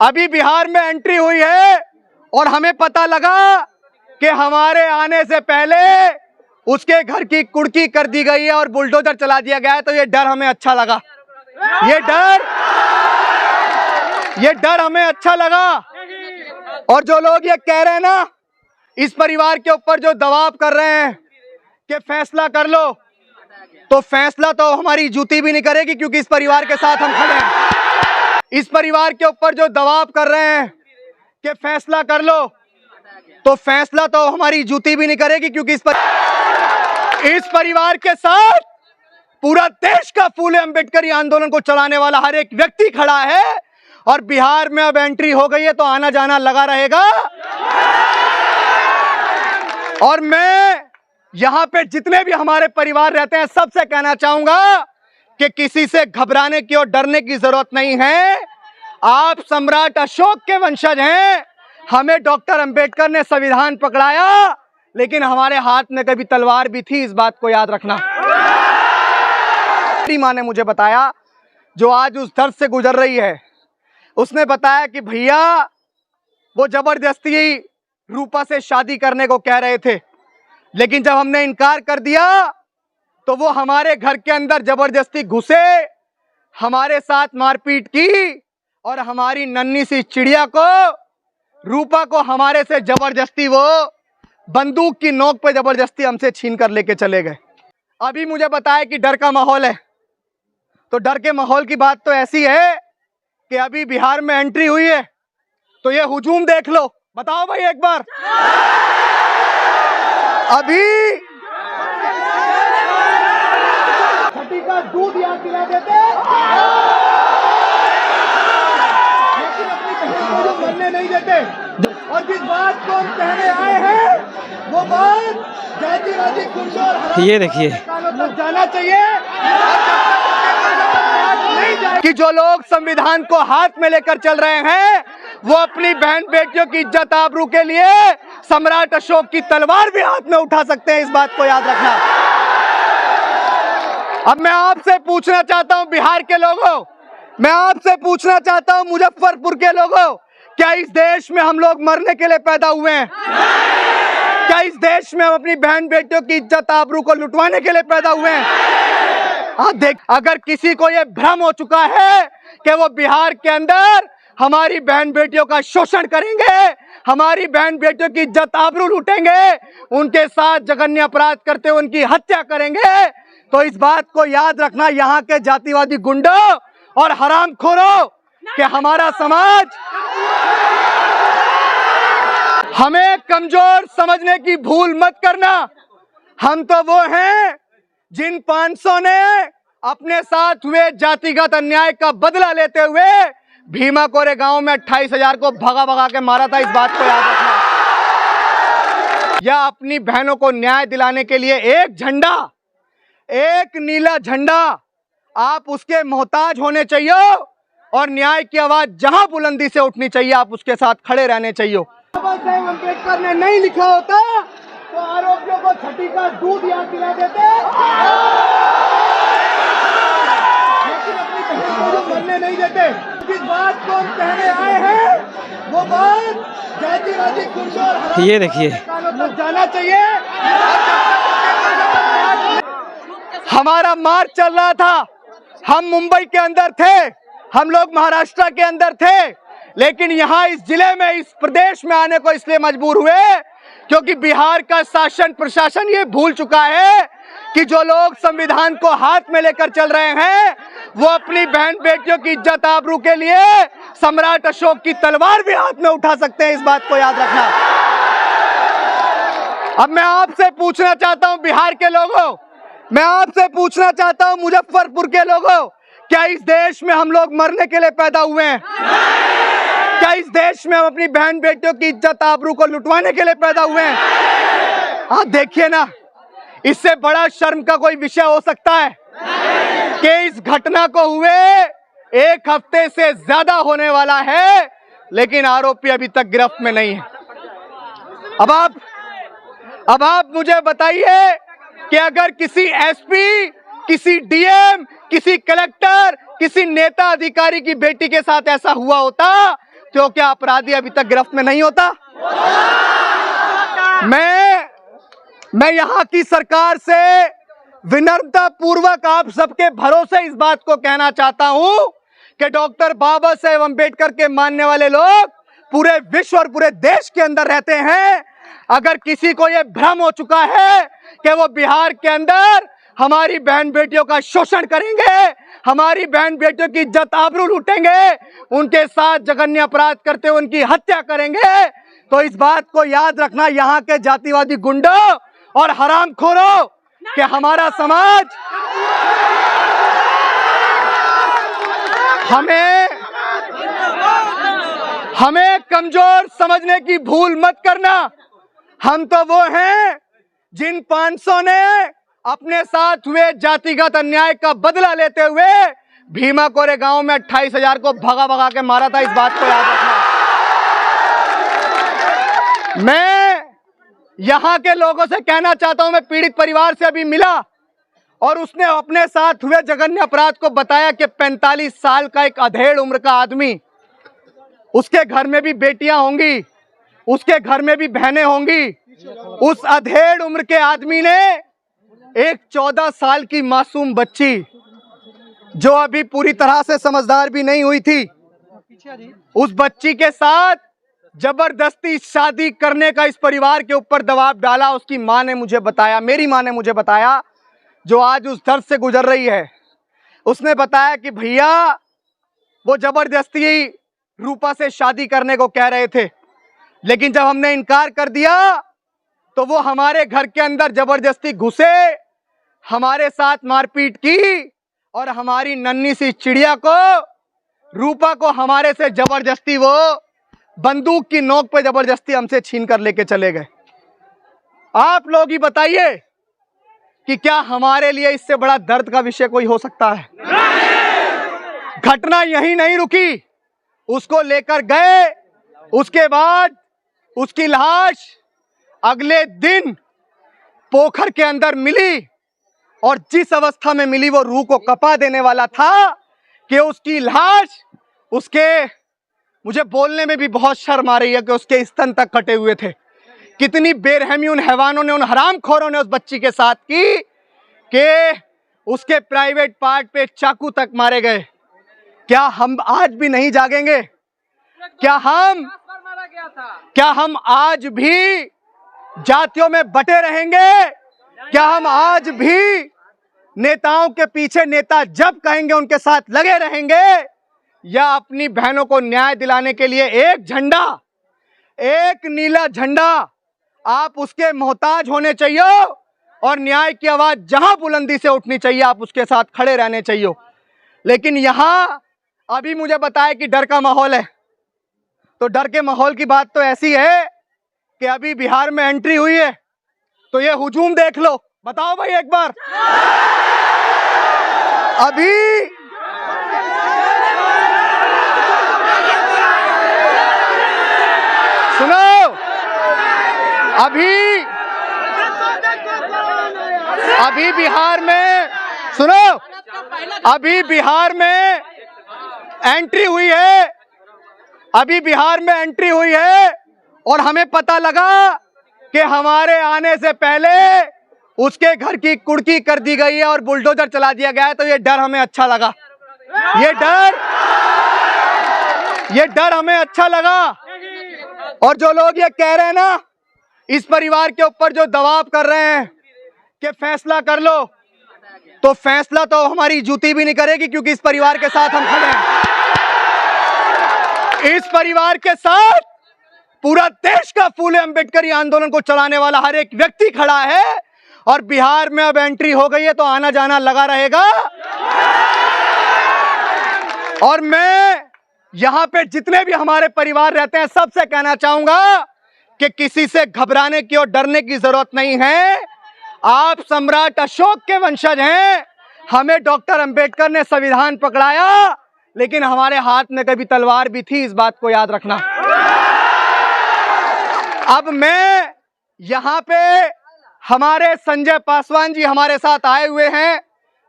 अभी बिहार में एंट्री हुई है और हमें पता लगा कि हमारे आने से पहले उसके घर की कुर्की कर दी गई है और बुलडोजर चला दिया गया है। तो ये डर हमें अच्छा लगा, ये डर हमें अच्छा लगा। और जो लोग ये कह रहे हैं ना, इस परिवार के ऊपर जो दबाव कर रहे हैं कि फैसला कर लो, तो फैसला तो हमारी जूती भी नहीं करेगी, क्योंकि इस परिवार के साथ हम खड़े हैं। इस परिवार के ऊपर जो दबाव कर रहे हैं कि फैसला कर लो, तो फैसला तो हमारी जूती भी नहीं करेगी, क्योंकि इस परिवार के साथ पूरा देश का फूले अंबेडकरी आंदोलन को चलाने वाला हर एक व्यक्ति खड़ा है। और बिहार में अब एंट्री हो गई है तो आना जाना लगा रहेगा। और मैं यहां पे जितने भी हमारे परिवार रहते हैं, सबसे कहना चाहूंगा कि किसी से घबराने की और डरने की जरूरत नहीं है। आप सम्राट अशोक के वंशज हैं। हमें डॉक्टर अंबेडकर ने संविधान पकड़ाया, लेकिन हमारे हाथ में कभी तलवार भी थी, इस बात को याद रखना। मेरी माँ ने मुझे बताया, जो आज उस दर्द से गुजर रही है, उसने बताया कि भैया वो जबरदस्ती रूपा से शादी करने को कह रहे थे, लेकिन जब हमने इनकार कर दिया तो वो हमारे घर के अंदर जबरदस्ती घुसे, हमारे साथ मारपीट की और हमारी नन्ही सी चिड़िया को, रूपा को, हमारे से जबरदस्ती वो बंदूक की नोक पे जबरदस्ती हमसे छीन कर लेके चले गए। अभी मुझे बताया कि डर का माहौल है, तो डर के माहौल की बात तो ऐसी है कि अभी बिहार में एंट्री हुई है तो ये हुजूम देख लो। बताओ भाई एक बार, अभी छठी का दूध याद दिला देते, लेकिन अपनी बहन को बनने नहीं देते। और जिस बात को हम कहने आए हैं वो बात जाति राजी खुर्शी और ये देखिए तक जाना चाहिए कि जो लोग संविधान को हाथ में लेकर चल रहे हैं वो अपनी बहन बेटियों की इज्जत आबरू के लिए सम्राट अशोक की तलवार भी हाथ में उठा सकते हैं, इस बात को याद रखना। अब मैं आपसे पूछना चाहता हूं बिहार के लोगों, मैं आपसे पूछना चाहता हूं मुजफ्फरपुर के लोगों, क्या इस देश में हम लोग मरने के लिए पैदा हुए हैं? क्या इस देश में हम अपनी बहन बेटियों की इज्जत आबरू को लुटवाने के लिए पैदा हुए हैं? हाँ देख, अगर किसी को ये भ्रम हो चुका है कि वो बिहार के अंदर हमारी बहन बेटियों का शोषण करेंगे, हमारी बहन बेटियों की इज्जत आबरू लूटेंगे, उनके साथ जघन्य अपराध करते हुए उनकी हत्या करेंगे, तो इस बात को याद रखना, यहाँ के जातिवादी गुंडों और हरामखोरों, कि हमारा समाज हमें कमजोर समझने की भूल मत करना। हम तो वो हैं जिन 500 ने अपने साथ हुए जातिगत अन्याय का बदला लेते हुए भीमा कोरे गांव में 28,000 को भगा भगा के मारा था, इस बात को याद रखना। या अपनी बहनों को न्याय दिलाने के लिए एक झंडा, एक नीला झंडा, आप उसके मोहताज होने चाहिए और न्याय की आवाज जहां बुलंदी से उठनी चाहिए, आप उसके साथ खड़े रहने चाहिए। बाबा साहेब अम्बेडकर ने नहीं लिखा होता तो आरोपियों को छठी का दूध याद दिला देते, लेकिन अपनी बहन को बनने नहीं देते। जिस बात को हम कहने आए हैं वो बात जाति राजी खुर्शी और ये देखिए तक जाना चाहिए। हमारा मार्च चल रहा था, हम मुंबई के अंदर थे, हम लोग महाराष्ट्र के अंदर थे, लेकिन यहाँ इस जिले में, इस प्रदेश में आने को इसलिए मजबूर हुए क्योंकि बिहार का शासन प्रशासन ये भूल चुका है कि जो लोग संविधान को हाथ में लेकर चल रहे हैं वो अपनी बहन बेटियों की इज्जत आबरू के लिए सम्राट अशोक की तलवार भी हाथ में उठा सकते हैं, इस बात को याद रखना। अब मैं आपसे पूछना चाहता हूं बिहार के लोगों, मैं आपसे पूछना चाहता हूं मुजफ्फरपुर के लोगों, क्या इस देश में हम लोग मरने के लिए पैदा हुए हैं? क्या इस देश में हम अपनी बहन बेटियों की इज्जत आबरू को लुटवाने के लिए पैदा हुए हैं? हाँ देखिए ना, इससे बड़ा शर्म का कोई विषय हो सकता है कि इस घटना को हुए 1 हफ्ते से ज्यादा होने वाला है, लेकिन आरोपी अभी तक गिरफ्त में नहीं है। अब आप मुझे बताइए कि अगर किसी एसपी, किसी डीएम, किसी कलेक्टर, किसी नेता अधिकारी की बेटी के साथ ऐसा हुआ होता सकते हो क्या अपराधी अभी तक गिरफ्त में नहीं होता? मैं यहाँ की सरकार से विनम्रता पूर्वक आप सबके भरोसे इस बात को कहना चाहता हूं कि डॉक्टर बाबा साहेब अम्बेडकर के मानने वाले लोग पूरे विश्व और पूरे देश के अंदर रहते हैं। अगर किसी को यह भ्रम हो चुका है कि वो बिहार के अंदर हमारी बहन बेटियों का शोषण करेंगे, हमारी बहन बेटियों की इज्जत आबरू लूटेंगे, उनके साथ जघन्य अपराध करते हुए उनकी हत्या करेंगे, तो इस बात को याद रखना यहाँ के जातिवादी गुंडों और हरामखोरों कि हमारा समाज हमें कमजोर समझने की भूल मत करना। हम तो वो हैं जिन 500 ने अपने साथ हुए जातिगत अन्याय का बदला लेते हुए भीमा कोरे गांव में 28,000 को भगा भगा के मारा था। इस बात को याद रखना। मैं यहां के लोगों से कहना चाहता हूं, मैं पीड़ित परिवार से अभी मिला और उसने अपने साथ हुए जघन्य अपराध को बताया कि 45 साल का एक अधेड़ उम्र का आदमी, उसके घर में भी बेटियां होंगी, उसके घर में भी बहनें होंगी, उस अधेड़ उम्र के आदमी ने एक 14 साल की मासूम बच्ची जो अभी पूरी तरह से समझदार भी नहीं हुई थी, उस बच्ची के साथ जबरदस्ती शादी करने का इस परिवार के ऊपर दबाव डाला। उसकी मां ने मुझे बताया, मेरी मां ने मुझे बताया, जो आज उस दर्द से गुजर रही है, उसने बताया कि भैया वो जबरदस्ती रूपा से शादी करने को कह रहे थे, लेकिन जब हमने इनकार कर दिया तो वो हमारे घर के अंदर जबरदस्ती घुसे, हमारे साथ मारपीट की और हमारी नन्ही सी चिड़िया को, रूपा को हमारे से जबरदस्ती वो बंदूक की नोक पे जबरदस्ती हमसे छीन कर लेके चले गए। आप लोग ही बताइए कि क्या हमारे लिए इससे बड़ा दर्द का विषय कोई हो सकता है? घटना यहीं नहीं रुकी, उसको लेकर गए, उसके बाद उसकी लाश अगले दिन पोखर के अंदर मिली और जिस अवस्था में मिली वो रूह को कपा देने वाला था कि उसकी लाश, उसके, मुझे बोलने में भी बहुत शर्म आ रही है कि उसके स्तन तक कटे हुए थे। कितनी बेरहमी उन हैवानों ने, उन हरामखोरों ने उस बच्ची के साथ की कि उसके प्राइवेट पार्ट पे चाकू तक मारे गए। क्या हम आज भी नहीं जागेंगे? क्या हम आज भी जातियों में बटे रहेंगे? क्या हम आज भी नेताओं के पीछे नेता जब कहेंगे उनके साथ लगे रहेंगे, या अपनी बहनों को न्याय दिलाने के लिए एक झंडा, एक नीला झंडा, आप उसके मोहताज होने चाहिए और न्याय की आवाज जहां बुलंदी से उठनी चाहिए आप उसके साथ खड़े रहने चाहिए। लेकिन यहां अभी मुझे बताया कि डर का माहौल है, तो डर के माहौल की बात तो ऐसी है कि अभी बिहार में एंट्री हुई है, तो ये हुजूम देख लो। बताओ भाई एक बार, अभी सुनो, अभी बिहार में, सुनो, अभी बिहार में एंट्री हुई है, अभी बिहार में एंट्री हुई है और हमें पता लगा कि हमारे आने से पहले उसके घर की कुर्की कर दी गई है और बुलडोजर चला दिया गया है। तो ये डर हमें अच्छा लगा, ये डर हमें अच्छा लगा। और जो लोग ये कह रहे हैं ना, इस परिवार के ऊपर जो दबाव कर रहे हैं कि फैसला कर लो, तो फैसला तो हमारी जूती भी नहीं करेगी, क्योंकि इस परिवार के साथ हम खड़े हैं। इस परिवार के साथ पूरा देश का फूले अंबेडकरी आंदोलन को चलाने वाला हर एक व्यक्ति खड़ा है। और बिहार में अब एंट्री हो गई है तो आना जाना लगा रहेगा। और मैं यहां पे जितने भी हमारे परिवार रहते हैं सबसे कहना चाहूंगा कि किसी से घबराने की और डरने की जरूरत नहीं है। आप सम्राट अशोक के वंशज हैं। हमें डॉक्टर अंबेडकर ने संविधान पकड़ाया, लेकिन हमारे हाथ में कभी तलवार भी थी, इस बात को याद रखना। अब मैं यहाँ पे हमारे संजय पासवान जी हमारे साथ आए हुए हैं,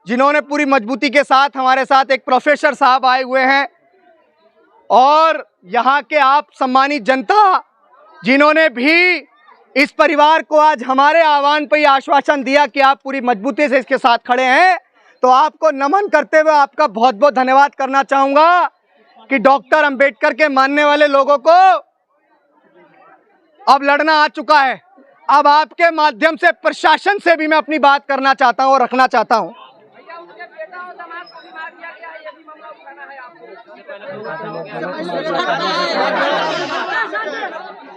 जिन्होंने पूरी मजबूती के साथ हमारे साथ, एक प्रोफेसर साहब आए हुए हैं, और यहाँ के आप सम्मानित जनता जिन्होंने भी इस परिवार को आज हमारे आह्वान पर आश्वासन दिया कि आप पूरी मजबूती से इसके साथ खड़े हैं, तो आपको नमन करते हुए आपका बहुत बहुत धन्यवाद करना चाहूंगा कि डॉक्टर अंबेडकर के मानने वाले लोगों को अब लड़ना आ चुका है। अब आपके माध्यम से प्रशासन से भी मैं अपनी बात करना चाहता हूं और रखना चाहता हूं।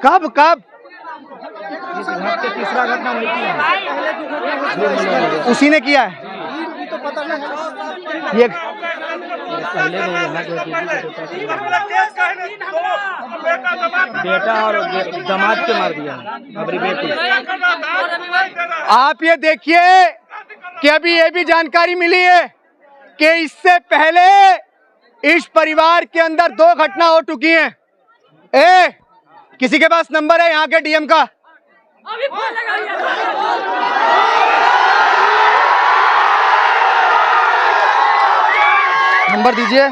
कब कब तीसरा घटना उसी ने किया है ये। बेटा और दामाद के मार दिया, अपनी बेटी। आप ये देखिए कि अभी ये भी जानकारी मिली है कि इससे पहले इस परिवार के अंदर 2 घटना हो चुकी हैं। किसी के पास नंबर है यहाँ के डीएम का? नंबर दीजिए।